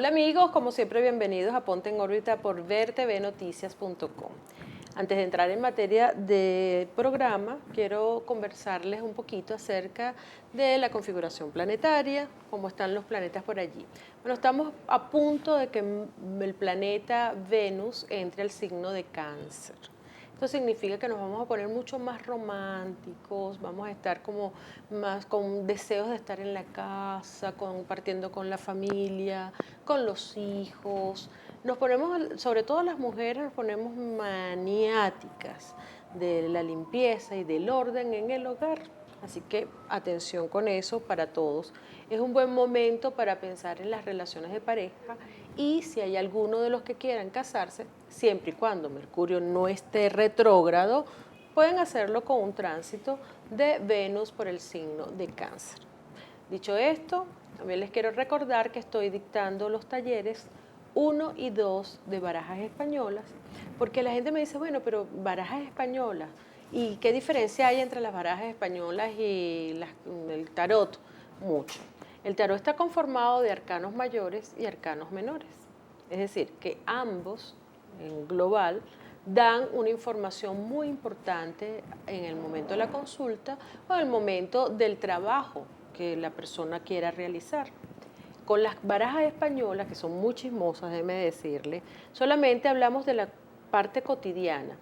Hola amigos, como siempre bienvenidos a Ponte en órbita por vertvnoticias.com. Antes de entrar en materia de programa, quiero conversarles un poquito acerca de la configuración planetaria, cómo están los planetas por allí. Bueno, estamos a punto de que el planeta Venus entre al signo de Cáncer. Esto significa que nos vamos a poner mucho más románticos, vamos a estar como más con deseos de estar en la casa, compartiendo con la familia, con los hijos. Nos ponemos, sobre todo las mujeres, nos ponemos maniáticas de la limpieza y del orden en el hogar. Así que atención con eso para todos. Es un buen momento para pensar en las relaciones de pareja y si hay alguno de los que quieran casarse, siempre y cuando Mercurio no esté retrógrado, pueden hacerlo con un tránsito de Venus por el signo de Cáncer. Dicho esto, también les quiero recordar que estoy dictando los talleres 1 y 2 de barajas españolas, porque la gente me dice, bueno, pero barajas españolas, ¿y qué diferencia hay entre las barajas españolas y el tarot? Mucho. El tarot está conformado de arcanos mayores y arcanos menores, es decir, que ambos, en global, dan una información muy importante en el momento de la consulta o en el momento del trabajo que la persona quiera realizar. Con las barajas españolas, que son muy chismosas, déjeme decirle, solamente hablamos de la parte cotidiana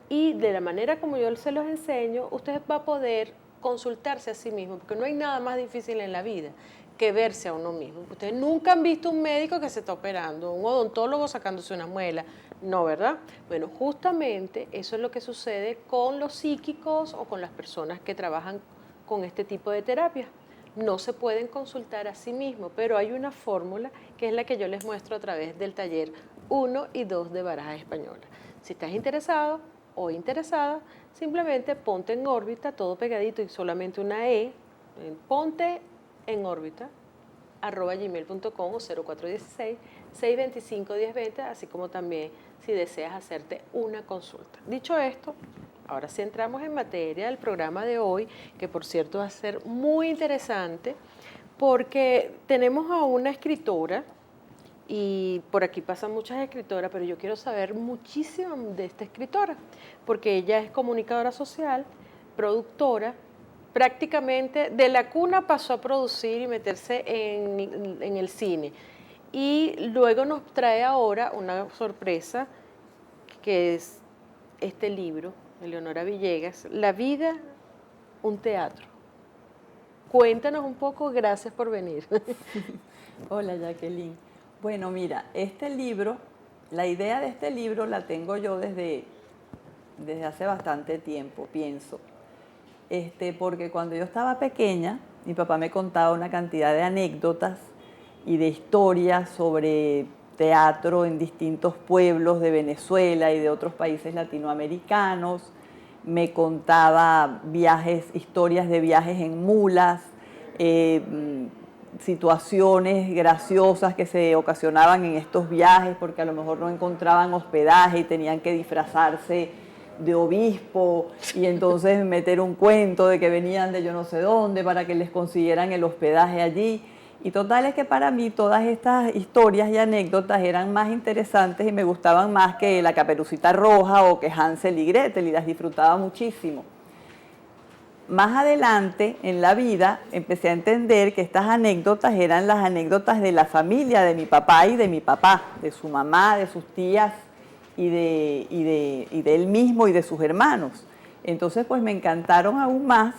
y de la manera como yo se los enseño, usted va a poder consultarse a sí mismo, porque no hay nada más difícil en la vida que verse a uno mismo. Ustedes nunca han visto un médico que se está operando, un odontólogo sacándose una muela, no, ¿verdad? Bueno, justamente eso es lo que sucede con los psíquicos o con las personas que trabajan con este tipo de terapia. No se pueden consultar a sí mismos, pero hay una fórmula que es la que yo les muestro a través del taller 1 y 2 de barajas españolas. Si estás interesado o interesada, simplemente ponte en órbita, todo pegadito y solamente una E, ponte en órbita, @gmail.com o 0416-625-1020, así como también si deseas hacerte una consulta. Dicho esto, ahora sí entramos en materia del programa de hoy, que por cierto va a ser muy interesante, porque tenemos a una escritora, y por aquí pasan muchas escritoras, pero yo quiero saber muchísimo de esta escritora, porque ella es comunicadora social, productora, prácticamente de la cuna pasó a producir y meterse en el cine. Y luego nos trae ahora una sorpresa, que es este libro, de Leonora Villegas, La vida, un teatro. Cuéntanos un poco, gracias por venir. Hola Jacqueline. Bueno, mira, este libro, la idea de este libro la tengo yo desde hace bastante tiempo, pienso. Porque cuando yo estaba pequeña, mi papá me contaba una cantidad de anécdotas y de historias sobre teatro en distintos pueblos de Venezuela y de otros países latinoamericanos. Me contaba historias de viajes en mulas, situaciones graciosas que se ocasionaban en estos viajes porque a lo mejor no encontraban hospedaje y tenían que disfrazarse de obispo y entonces meter un cuento de que venían de yo no sé dónde para que les consiguieran el hospedaje allí. Y total es que para mí todas estas historias y anécdotas eran más interesantes y me gustaban más que La Caperucita Roja o que Hansel y Gretel, y las disfrutaba muchísimo. Más adelante en la vida empecé a entender que estas anécdotas eran las anécdotas de la familia de mi papá y de mi papá, de su mamá, de sus tías y de él mismo y de sus hermanos. Entonces pues me encantaron aún más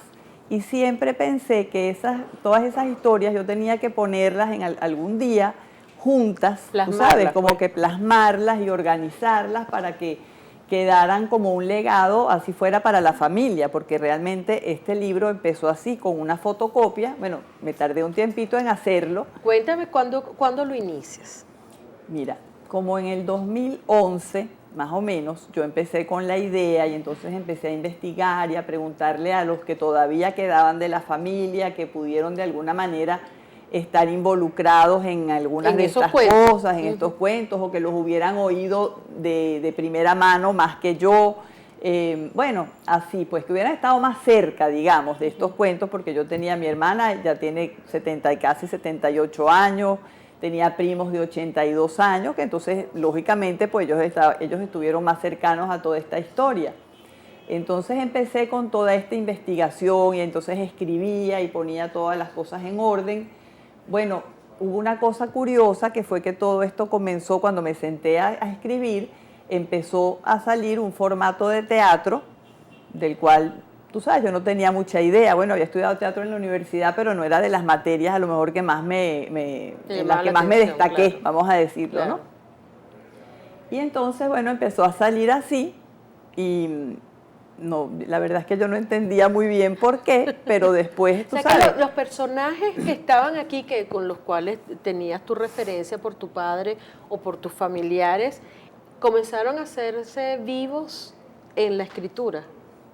y siempre pensé que todas esas historias yo tenía que ponerlas en algún día juntas, tú sabes, como que plasmarlas y organizarlas para que quedaran como un legado, así fuera para la familia, porque realmente este libro empezó así, con una fotocopia. Bueno, me tardé un tiempito en hacerlo. Cuéntame cuándo lo inicias. Mira, como en el 2011, más o menos, yo empecé con la idea y entonces empecé a investigar y a preguntarle a los que todavía quedaban de la familia, que pudieron de alguna manera estar involucrados en algunas de estas cosas, en estos cuentos, o que los hubieran oído de primera mano más que yo. Bueno, así, pues que hubieran estado más cerca, digamos, de estos cuentos, porque yo tenía a mi hermana, ya tiene 70 y casi 78 años, tenía primos de 82 años, que entonces, lógicamente, pues ellos estuvieron más cercanos a toda esta historia. Entonces empecé con toda esta investigación y entonces escribía y ponía todas las cosas en orden. Bueno, hubo una cosa curiosa que fue que todo esto comenzó cuando me senté a escribir, empezó a salir un formato de teatro del cual, tú sabes, yo no tenía mucha idea. Bueno, había estudiado teatro en la universidad, pero no era de las materias a lo mejor que más en las que más me destaqué, claro, vamos a decirlo, claro, ¿no? Y entonces, bueno, empezó a salir así y no, la verdad es que yo no entendía muy bien por qué, pero después, tú sabes. Que los personajes que estaban aquí, con los cuales tenías tu referencia por tu padre o por tus familiares, comenzaron a hacerse vivos en la escritura.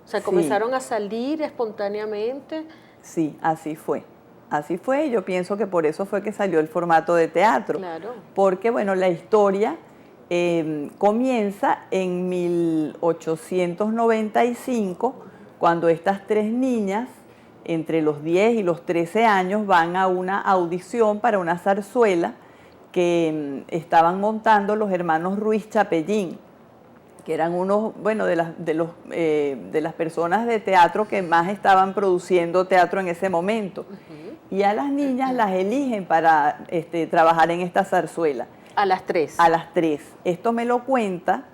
O sea, comenzaron sí a salir espontáneamente. Sí, así fue. Así fue, y yo pienso que por eso fue que salió el formato de teatro. Claro. Porque, bueno, la historia comienza en 1895, cuando estas tres niñas, entre los 10 y los 13 años, van a una audición para una zarzuela que estaban montando los hermanos Ruiz Chapellín, que eran unos, bueno, de las personas de teatro que más estaban produciendo teatro en ese momento. Y a las niñas las eligen para trabajar en esta zarzuela. A las 3. A las 3. Esto me lo cuenta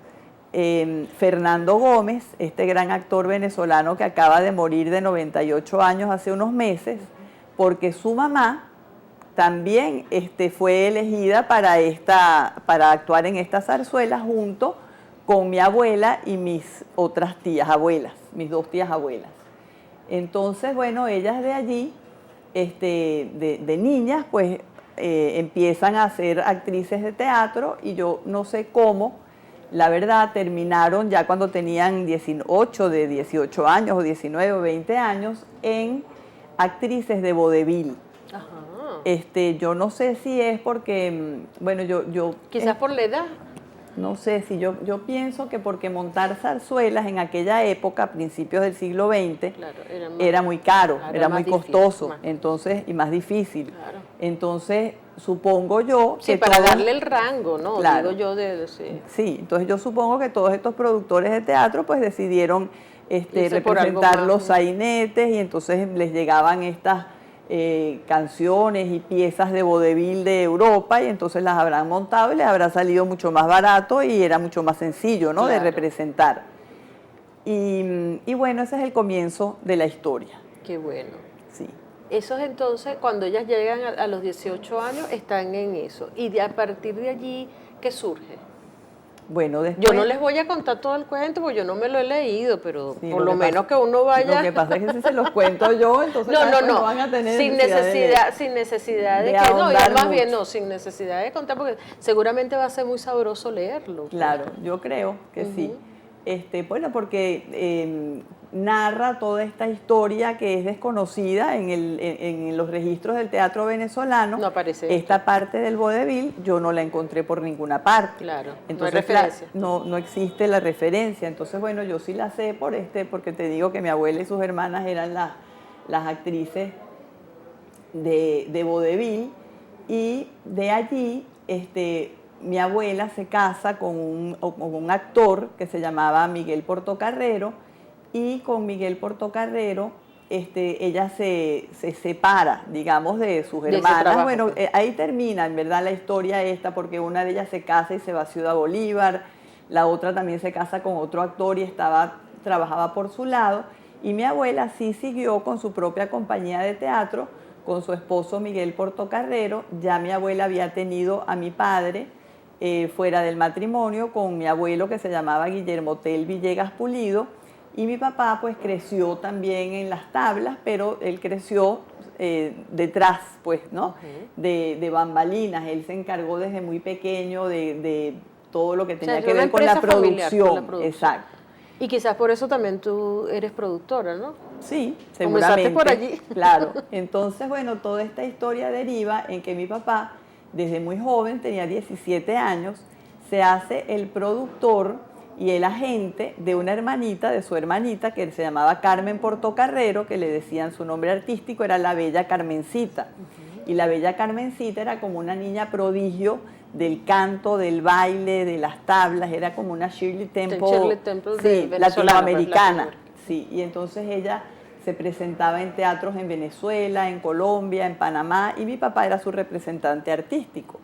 Fernando Gómez, este gran actor venezolano que acaba de morir de 98 años hace unos meses, porque su mamá también fue elegida para actuar en esta zarzuela junto con mi abuela y mis otras tías abuelas, mis dos tías abuelas. Entonces, bueno, ellas de allí, de niñas, pues empiezan a ser actrices de teatro y yo no sé cómo, la verdad, terminaron ya cuando tenían 18 años o 19 o 20 años en actrices de vodevil. Ajá. Yo no sé si es porque, bueno, yo quizás por la edad. No sé si yo pienso que porque montar zarzuelas en aquella época, a principios del siglo XX, claro, era muy caro, era muy costoso, entonces, y más difícil. Claro. Entonces, supongo yo sí, que para darle el rango, ¿no? Claro, digo yo sí, entonces yo supongo que todos estos productores de teatro pues decidieron representar los sainetes y entonces les llegaban estas canciones y piezas de vodevil de Europa y entonces las habrán montado y les habrá salido mucho más barato y era mucho más sencillo, ¿no? Claro. De representar. Y bueno, ese es el comienzo de la historia. Qué bueno. Sí. Eso es entonces, cuando ellas llegan a los 18 años, están en eso. Y a partir de allí, ¿qué surge? Bueno, después, yo no les voy a contar todo el cuento porque yo no me lo he leído, pero sí, por lo menos que uno vaya. Lo que pasa es que si se los cuento yo, entonces no van a tener sin necesidad de que no, y más bien no, sin necesidad de contar porque seguramente va a ser muy sabroso leerlo. Claro, yo creo que sí. Bueno, porque narra toda esta historia que es desconocida en los registros del teatro venezolano. No aparece esta parte del vodevil yo no la encontré por ninguna parte. Claro, entonces, no hay referencia. No existe la referencia. Entonces, bueno, yo sí la sé porque te digo que mi abuela y sus hermanas eran las actrices de vodevil y de allí, mi abuela se casa con un actor que se llamaba Miguel Portocarrero y con Miguel Portocarrero ella se separa, digamos, de sus hermanas. Trabajo, bueno, ahí termina, en verdad, la historia esta porque una de ellas se casa y se va a Ciudad Bolívar, la otra también se casa con otro actor y trabajaba por su lado y mi abuela sí siguió con su propia compañía de teatro, con su esposo Miguel Portocarrero. Ya mi abuela había tenido a mi padre fuera del matrimonio con mi abuelo que se llamaba Guillermo Tell Villegas Pulido y mi papá pues creció también en las tablas, pero él creció detrás, pues, ¿no? De bambalinas. Él se encargó desde muy pequeño de todo lo que tenía que ver con la producción. Exacto. Y quizás por eso también tú eres productora, ¿no? Sí, seguramente. Comenzaste por allí. Claro. Entonces, bueno, toda esta historia deriva en que mi papá, desde muy joven, tenía 17 años, se hace el productor y el agente de una hermanita, de su hermanita, que se llamaba Carmen Portocarrero, que le decían su nombre artístico, era la Bella Carmencita. Y la bella Carmencita era como una niña prodigio del canto, del baile, de las tablas, era como una Shirley Temple, sí, latinoamericana. Pues, sí, y entonces ella se presentaba en teatros en Venezuela, en Colombia, en Panamá, y mi papá era su representante artístico.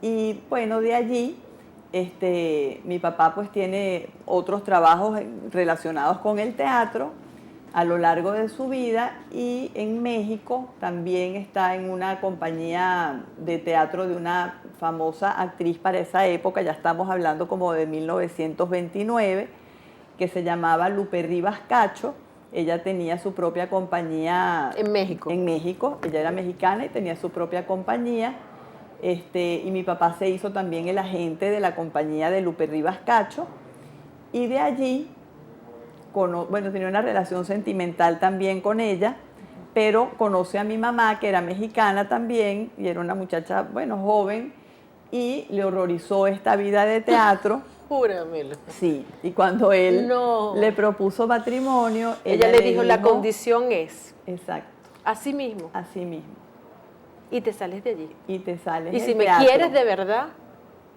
Y bueno, de allí, mi papá pues tiene otros trabajos relacionados con el teatro a lo largo de su vida, y en México también está en una compañía de teatro de una famosa actriz para esa época, ya estamos hablando como de 1929, que se llamaba Lupe Rivas Cacho. Ella tenía su propia compañía en México. En México, ella era mexicana y tenía su propia compañía. Y mi papá se hizo también el agente de la compañía de Lupe Rivas Cacho, y de allí, bueno, tenía una relación sentimental también con ella, pero conoce a mi mamá, que era mexicana también, y era una muchacha, bueno, joven, y le horrorizó esta vida de teatro. Júramelo. Sí, y cuando él le propuso matrimonio, ella le dijo, la condición es. Exacto. Así mismo. Así mismo. Y te sales de allí. Y te sales Y si me quieres de verdad,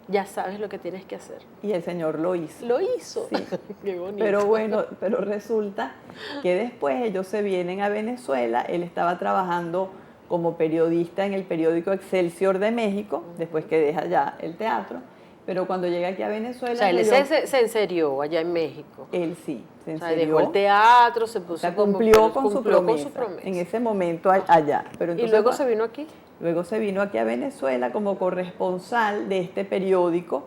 ya sabes lo que tienes que hacer. Y el Señor lo hizo. Lo hizo. Sí. Qué bonito. Pero bueno, pero resulta que después ellos se vienen a Venezuela. Él estaba trabajando como periodista en el periódico Excelsior de México, después que deja ya el teatro. Pero cuando llega aquí a Venezuela... O sea, él se enserió allá en México. Él sí, se enserió. O sea, dejó el teatro, se puso... O sea, cumplió con su promesa en ese momento allá. Pero entonces, ¿y luego se vino aquí? Luego se vino aquí a Venezuela como corresponsal de este periódico.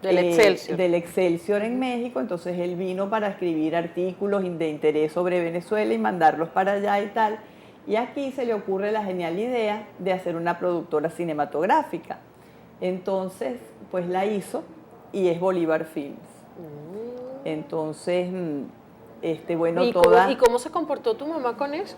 Del Excelsior. Del Excelsior en México. Entonces él vino para escribir artículos de interés sobre Venezuela y mandarlos para allá y tal. Y aquí se le ocurre la genial idea de hacer una productora cinematográfica. Entonces, pues la hizo, y es Bolívar Films. Entonces, bueno, ¿Y cómo se comportó tu mamá con eso?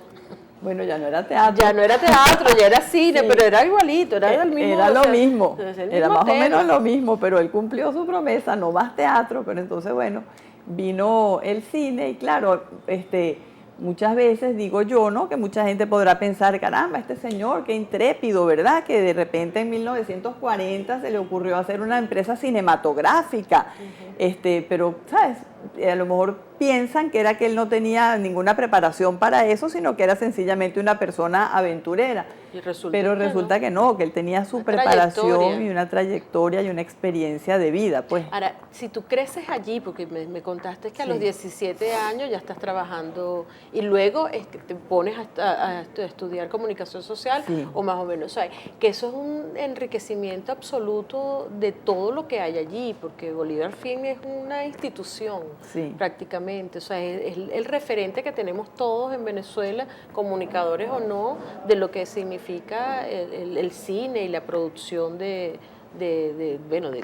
Bueno, ya no era teatro. Ya no era teatro, ya era cine, sí, pero era igualito, era del mismo. Era lo mismo, era más tema. o menos lo mismo, pero él cumplió su promesa, no más teatro. Pero entonces, bueno, vino el cine y claro, muchas veces digo yo, ¿no?, que mucha gente podrá pensar, caramba, este señor, qué intrépido, ¿verdad?, que de repente en 1940 se le ocurrió hacer una empresa cinematográfica. Pero, ¿sabes?, a lo mejor piensan que era que él no tenía ninguna preparación para eso, sino que era sencillamente una persona aventurera. Pero resulta que no, que él tenía su preparación y una trayectoria y una experiencia de vida, pues. Ahora, si tú creces allí, porque me contaste que a los 17 años ya estás trabajando y luego te pones a estudiar comunicación social, o más o menos, o sea, que eso es un enriquecimiento absoluto de todo lo que hay allí, porque Bolívar Film es una institución, prácticamente, o sea, es el referente que tenemos todos en Venezuela, comunicadores o no, de lo que significa el cine y la producción de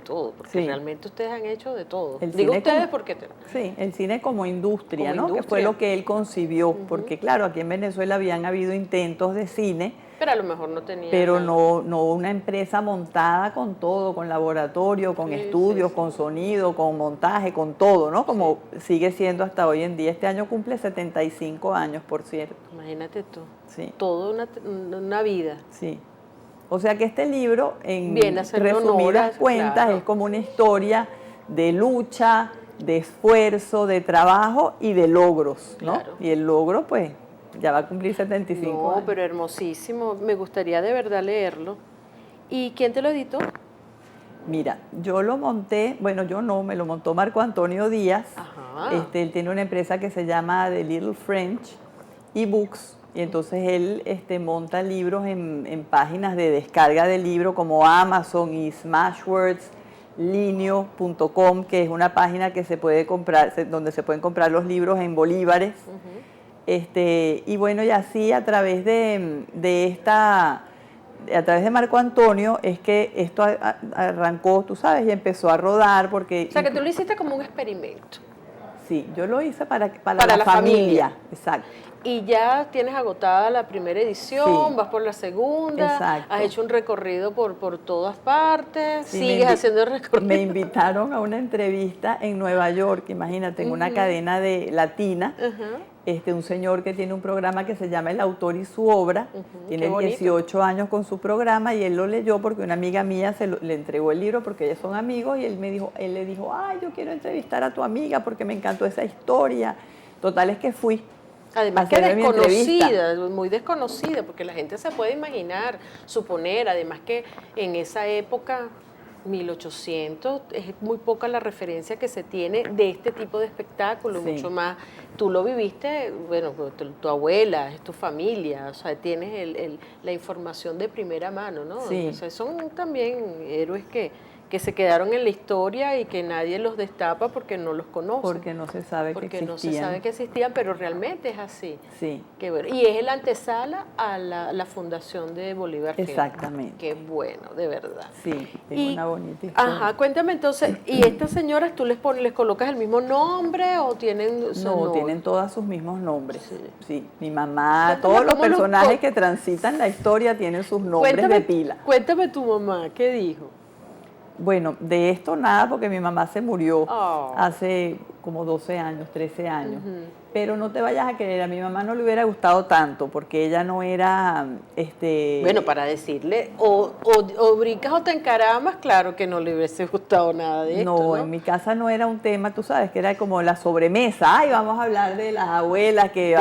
todo, porque realmente ustedes han hecho de todo. Digo ustedes porque... Sí, el cine como industria, ¿no? Que fue lo que él concibió, porque claro, aquí en Venezuela habían habido intentos de cine, pero a lo mejor no tenía... Pero no una empresa montada con todo, con laboratorio, con estudios, con sonido, con montaje, con todo, ¿no? Como sigue siendo hasta hoy en día. Este año cumple 75 años, por cierto. Imagínate tú. Sí. Toda una vida. Sí. O sea que este libro, en resumidas cuentas, es como una historia de lucha, de esfuerzo, de trabajo y de logros, ¿no? Claro. Y el logro, pues, ya va a cumplir 75 años. Pero hermosísimo. Me gustaría de verdad leerlo. ¿Y quién te lo editó? Mira, yo lo monté, bueno, yo no, me lo montó Marco Antonio Díaz. Ajá. Él tiene una empresa que se llama The Little French eBooks, y entonces él monta libros en páginas de descarga de libros como Amazon y Smashwords, Linio.com, que es una página que se puede comprar, donde se pueden comprar los libros en bolívares. Y bueno, y así a través de Marco Antonio es que esto arrancó, tú sabes, y empezó a rodar porque... O sea, que tú lo hiciste como un experimento. Sí, yo lo hice para la familia. Exacto. Y ya tienes agotada la primera edición, vas por la segunda, exacto. Has hecho un recorrido por todas partes, sigues haciendo el recorrido. Me invitaron a una entrevista en Nueva York, imagínate, en una cadena latina, un señor que tiene un programa que se llama El Autor y su Obra, tiene 18 años con su programa y él lo leyó porque una amiga mía le entregó el libro porque ellos son amigos y él le dijo, ay, yo quiero entrevistar a tu amiga porque me encantó esa historia. Total es que fui. Además que desconocida, muy desconocida, porque la gente se puede imaginar, suponer, además que en esa época, 1800, es muy poca la referencia que se tiene de este tipo de espectáculo, Sí. mucho más, tú lo viviste, bueno, tu abuela, es tu familia, o sea, tienes la información de primera mano, ¿no? Sí. O sea, son también héroes que se quedaron en la historia y que nadie los destapa porque no los conoce. Porque no se sabe que existían. Porque no se sabe que existían, pero realmente es así. Sí. Qué bueno. Y es el antesala a la fundación de Bolívar Film. Exactamente. Qué bueno, de verdad. Sí, es una bonita historia. Ajá, cuéntame entonces, ¿y estas señoras tú les colocas el mismo nombre o tienen? No, tienen todos sus mismos nombres. Sí, mi mamá, Cuéntame todos los cómo los personajes que transitan la historia tienen sus nombres de pila. Cuéntame tu mamá, ¿qué dijo? Bueno, de esto nada, porque mi mamá se murió Oh. hace como 12 años, 13 años. Pero no te vayas a creer, a mi mamá no le hubiera gustado tanto, porque ella no era... Bueno, para decirle, o brincas o te encaramas, claro que no le hubiese gustado nada de esto, ¿no? En mi casa no era un tema, tú sabes, que era como la sobremesa. Ay, vamos a hablar de las abuelas que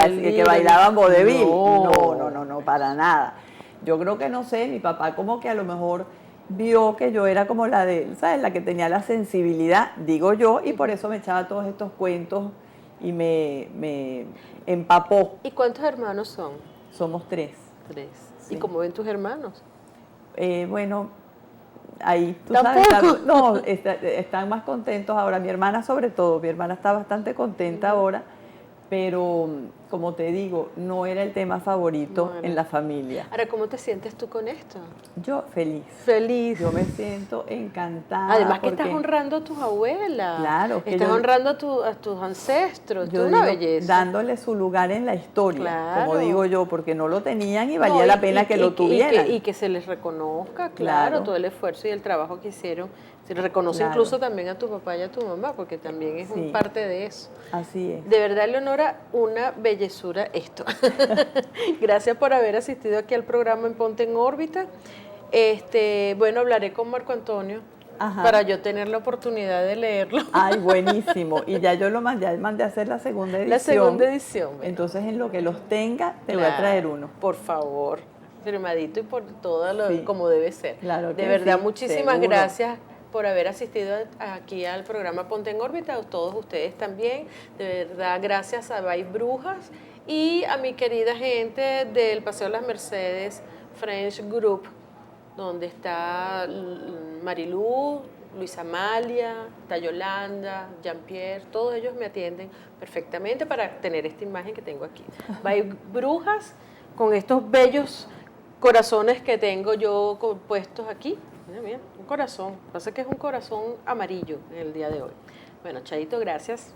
bailaban vodevil. No, para nada. Yo creo que, no sé, mi papá como que a lo mejor vio que yo era como la de, ¿sabes? La que tenía la sensibilidad, digo yo, y por eso me echaba todos estos cuentos y me empapó. ¿Y cuántos hermanos son? Somos 3. 3. Sí. ¿Y cómo ven tus hermanos? Bueno, ahí, tú ¿Tampoco? sabes, están más contentos ahora. Mi hermana sobre todo, mi hermana está bastante contenta ahora, pero como te digo, no era el tema favorito en la familia. Ahora, ¿cómo te sientes tú con esto? Yo feliz. Feliz. Yo me siento encantada. Además que estás honrando a tus abuelas. Claro. Estás honrando a tus ancestros. Yo es una digo, belleza. dándole su lugar en la historia, Claro. como digo yo, porque no lo tenían y valía la pena que lo tuvieran. Y que se les reconozca, claro, todo el esfuerzo y el trabajo que hicieron. Se les reconoce incluso también a tu papá y a tu mamá, porque también es parte de eso. Así es. De verdad, Leonora, una bellezura esto. Gracias por haber asistido aquí al programa en Ponte en Órbita. Bueno, hablaré con Marco Antonio. Ajá. Para yo tener la oportunidad de leerlo. Ay, buenísimo. Y ya yo mandé a hacer la segunda edición. La segunda edición. Bueno. Entonces, en lo que los tenga, te voy a traer uno. Por favor, firmadito y por todo lo como debe ser. Claro que de verdad, sí, muchísimas seguro. Gracias por haber asistido aquí al programa Ponte en Órbita, a todos ustedes también. De verdad, gracias a Bay Brujas y a mi querida gente del Paseo Las Mercedes French Group, donde está Marilú, Luisa Amalia, Tayolanda, Jean-Pierre, todos ellos me atienden perfectamente para tener esta imagen que tengo aquí. By Brujas, con estos bellos corazones que tengo yo puestos aquí. Mira, un corazón. Pasa que es un corazón amarillo en el día de hoy. Bueno, Chaito, gracias.